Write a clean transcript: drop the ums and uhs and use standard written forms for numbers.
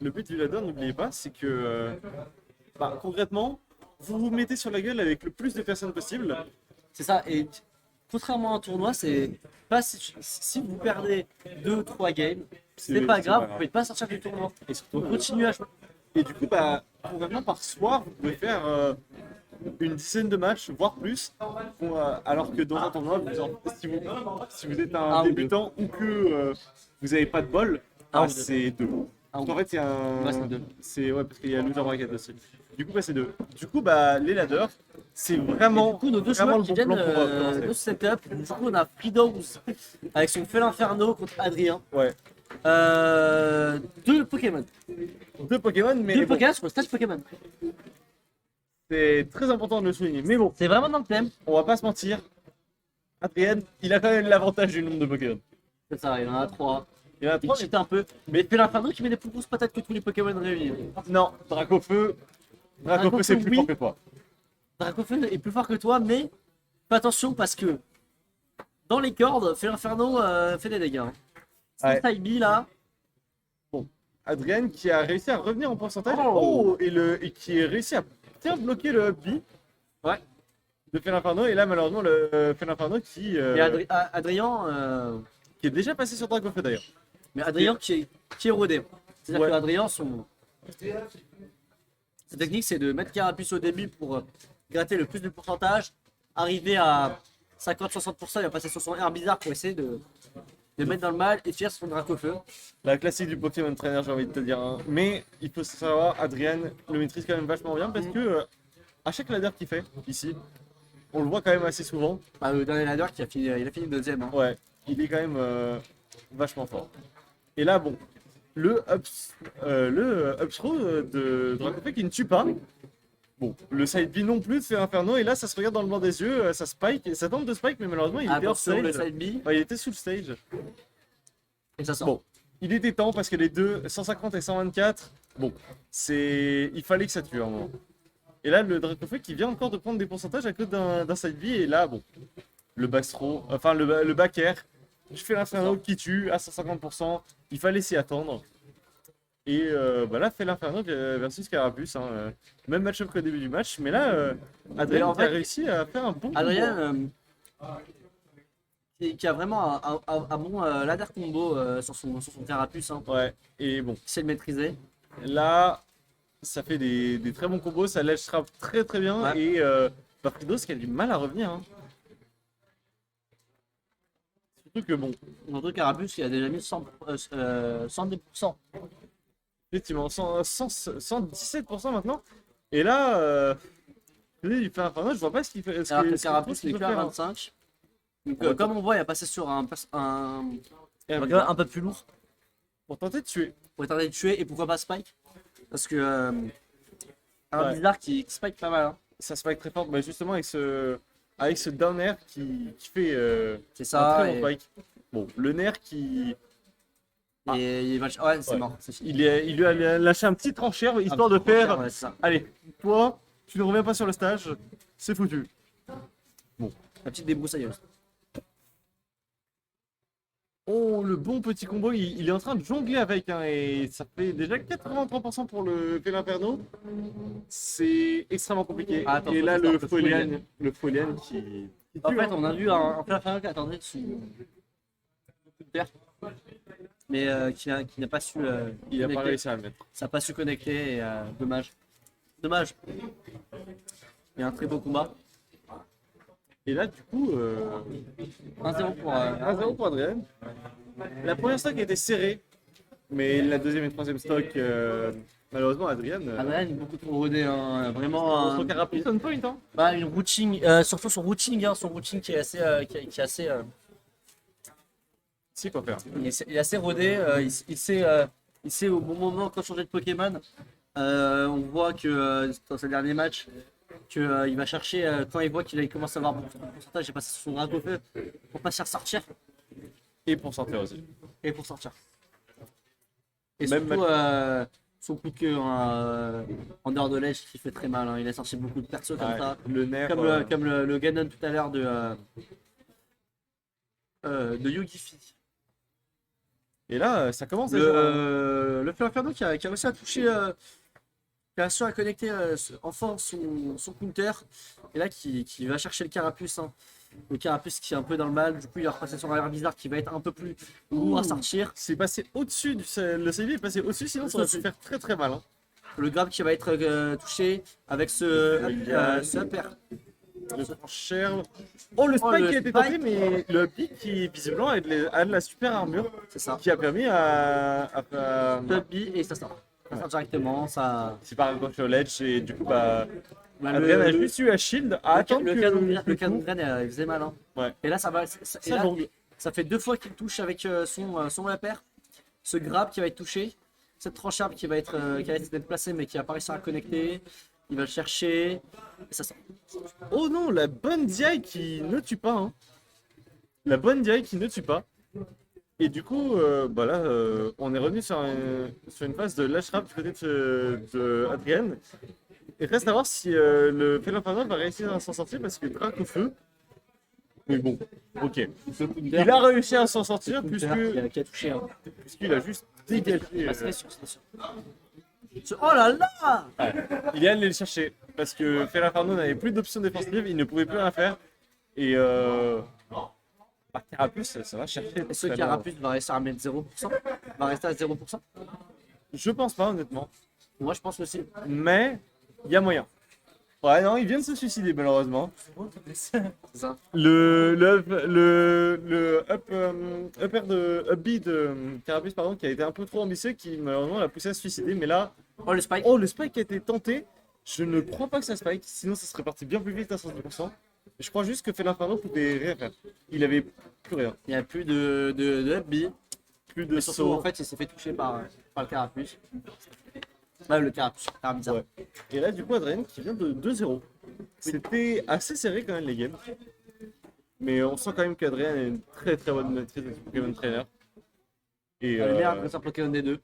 le but du ladder, n'oubliez pas, c'est que concrètement, vous vous mettez sur la gueule avec le plus de personnes possible. C'est ça. Et contrairement à un tournoi, c'est pas si vous perdez 2 ou 3 games, c'est pas grave, vous pouvez pas sortir du tournoi. Et surtout, Donc continuez à jouer. et du coup, concrètement, par soir, vous pouvez faire une dizaine de matchs, voire plus. Alors que dans un tournoi, si vous êtes un Un ou débutant ou que vous n'avez pas de bol, Un ou deux. c'est deux. Un ou En fait, il y a un. Ouais, c'est deux. Ouais, parce qu'il y a loser bracket aussi. Du coup, c'est deux. Du coup, les ladders, c'est Et vraiment. du coup, nos deux vraiment joueurs le qui bon viennent plan pour commencer. de setup, du coup, on a Freedoms avec son Fel Inferno contre Adrien. Ouais. 2 Pokémon. Deux Pokémon, mais 2 bon, Pokémon sur le stage Pokémon. c'est très important de le souligner. Mais bon, C'est vraiment dans le thème. on va pas se mentir. Adrien, il a quand même l'avantage du nombre de Pokémon. C'est ça, il en a 3. Il y en a Il trois, cheat un peu. Mais Fel Inferno qui met des plus grosses patates que tous les Pokémon réunis. non, Dracofeu. Dracofeu, c'est plus oui. fort que toi. Dracofeu est plus fort que toi, mais fais attention parce que dans les cordes, Fel Inferno fait des dégâts. Ouais. Side B là. Adrien qui a réussi à revenir en pourcentage. Oh. Et qui a réussi à bien bloquer le up B. Ouais. De Felinferno. Et là, malheureusement, le Felinferno qui Et Adrien. est déjà passé sur Dracofeu d'ailleurs. Mais Adrien qui est rodé. C'est-à-dire Ouais. que Adrien, sa technique, c'est de mettre Carapuce au début pour gratter le plus de pourcentage, arriver à 50-60%, il va passer sur son air bizarre pour essayer de mettre dans le mal et faire son Dracofeu. La classique du Pokémon Trainer, j'ai envie de te dire. Hein. Mais il faut savoir, Adrien le maîtrise quand même vachement bien parce que à chaque ladder qu'il fait ici, on le voit quand même assez souvent. Bah, le dernier ladder il a fini deuxième. Hein. Ouais, il est quand même vachement fort. Et là, bon, le upthrow de Dracofeu qui ne tue pas. Bon, le side B non plus de Inferno. Et là, ça se regarde dans le blanc des yeux, ça spike, ça tente de spike, mais malheureusement, il était hors Attention, stage. le side B. Enfin, il était sous le stage. Et ça sort. Bon, il était temps parce que les deux, 150 et 124, bon, il fallait que ça tue à un moment. Et là, le Dracofeu qui vient encore de prendre des pourcentages à cause d'un side B. Et là, bon, le backthrow, enfin le back air, je fais l'inferno qui tue à 150%. Il fallait s'y attendre. Et là, fait l'inferno versus Carapuce. Hein, même match-up qu'au début du match. Mais là, Adrien en a fait, réussi à faire un bon combo. Adrien, qui a vraiment un bon ladder combo sur son Carapuce. Hein. Ouais, et bon, Il sait le maîtriser. là, ça fait des très bons combos. Ça lèche trap très très bien. Ouais. Et Fridos qui a du mal à revenir. Hein. Surtout que bon, Notre Carapuce qui a déjà mis 110%. effectivement, 117% maintenant. Et là, il fait un je vois pas ce qu'il fait. Alors que le Carapuce n'est que à 25. Donc, On va comme on voit, il a passé sur un Et un peu plus lourd pour tenter de tuer. pour tenter de tuer et pourquoi pas Spike. Parce que un Ouais. bizarre qui spike pas mal. Hein. Ça spike très fort, justement avec ce down air qui fait C'est un ça. très bon spike. Bon, le nerf qui. Et il va. Ouais, c'est Ouais. mort. C'est fini. Il lui a lâché un petit tranchère histoire Un de petit peu faire. cher, ouais, c'est ça. Allez, toi, tu ne reviens pas sur le stage, c'est foutu. La petite débroussailleuse. Oh, le bon petit combo, il est en train de jongler avec, hein, et ça fait déjà 83% pour le Felinferno. C'est extrêmement compliqué. Ah, attends, et faut là, que je sorte le Folian qui En tue, fait, hein. on a vu un Ferrari qui attendait dessus. Mais qui n'a pas su. Il n'a pas connecter. réussi à le mettre. Ça n'a pas su connecter et dommage. Dommage. Il y a un très beau combat. Et là, du coup, 1-0 pour. 1-0 pour Adrien. La première stock était serrée, mais la deuxième et troisième stock, malheureusement, Adrien. Adrien est beaucoup trop rodé. Hein. Vraiment. Son carapuce on point, hein. Bah, une routing, surtout son routing, hein, son routing qui est assez. Qui est assez C'est quoi faire. il est assez rodé. Il sait au bon moment quand changer de Pokémon. On voit que dans ce dernier match, qu'il va chercher quand il voit qu'il commence à avoir beaucoup de pourcentage, il passe sur son Dracofeu pour pas se faire sortir Et pour sortir aussi. et pour sortir. Et Même surtout son coup de queue en dehors de l'edge qui fait très mal. Hein. Il a sorti beaucoup de persos comme Ouais, ça. le nerf. Comme le Ganon tout à l'heure de Yugifi. Et là, ça commence déjà. Le Feu Inferno qui a réussi à toucher, qui a réussi à connecter enfin son counter. Et là, qui va chercher le Carapuce. Hein. Le Carapuce qui est un peu dans le mal. Du coup, il va repasser sur l'arrière bizarre qui va être un peu plus lourd à sortir. C'est passé au-dessus le CV est passé au-dessus, sinon ça aurait pu faire très très mal. Hein. Le grab qui va être touché avec ce upper. Le cher. Oh, le spike le qui a été spike. tenté, mais le pic qui visiblement a de la super armure C'est ça. qui a permis à Top B et ça sort. Ça sort directement. Ça... c'est pas accroché au ledge et du coup bah Bah, Adrien a juste eu à shield à attendre le que canon de graine, il faisait mal. Hein. Ouais. Et là, ça va. Et là, long. ça fait 2 fois qu'il touche avec son upper. Ce grab qui va être touché. Cette tranchable qui va être placée mais qui va pas réussir à connecter. Il va le chercher. Et ça sort. Oh non, la bonne DI qui ne tue pas. Hein. La bonne DI qui ne tue pas. Et du coup, bah là, on est revenu sur une phase de lâche rap du côté de Adrien. Il reste à voir si le Félin Infernal va réussir à s'en sortir parce que Drac au feu. Mais bon, ok. Il a réussi à s'en sortir Qui a touché. Hein. puisqu'il a juste dégagé. Ah, c'est sûr. Oh là là! Il est allé le chercher parce que Félin Infernal n'avait plus d'options défensives, il ne pouvait plus rien faire. Et bah, Carapuce, ça va chercher. Est-ce que Carapuce va réussir à mettre 0%? Va rester à 0%? Je pense pas, honnêtement. Moi, je pense aussi. Mais il y a moyen. Ouais, non, il vient de se suicider, malheureusement. C'est ça. Le upper de up B de Carapuce, pardon, qui a été un peu trop ambitieux, qui malheureusement l'a poussé à se suicider. Mais là, Oh, le spike. oh, le spike a été tenté. Je ne crois pas que ça spike, sinon ça serait parti bien plus vite à 110%. Je crois juste que Felinferno pouvait rien faire. Il avait plus rien. Il n'y a plus de up B. Plus de Mais surtout, saut. en fait, il s'est fait toucher par le Carapuce. Bah, le Carapuce. C'est bizarre. Ouais. Et là, du coup, Adrien qui vient de 2-0. C'était assez serré quand même les games. Mais on sent quand même qu'Adrien est une très très bonne maîtrise de Pokémon Trainer. Et Le meilleur adversaire Pokémon des deux.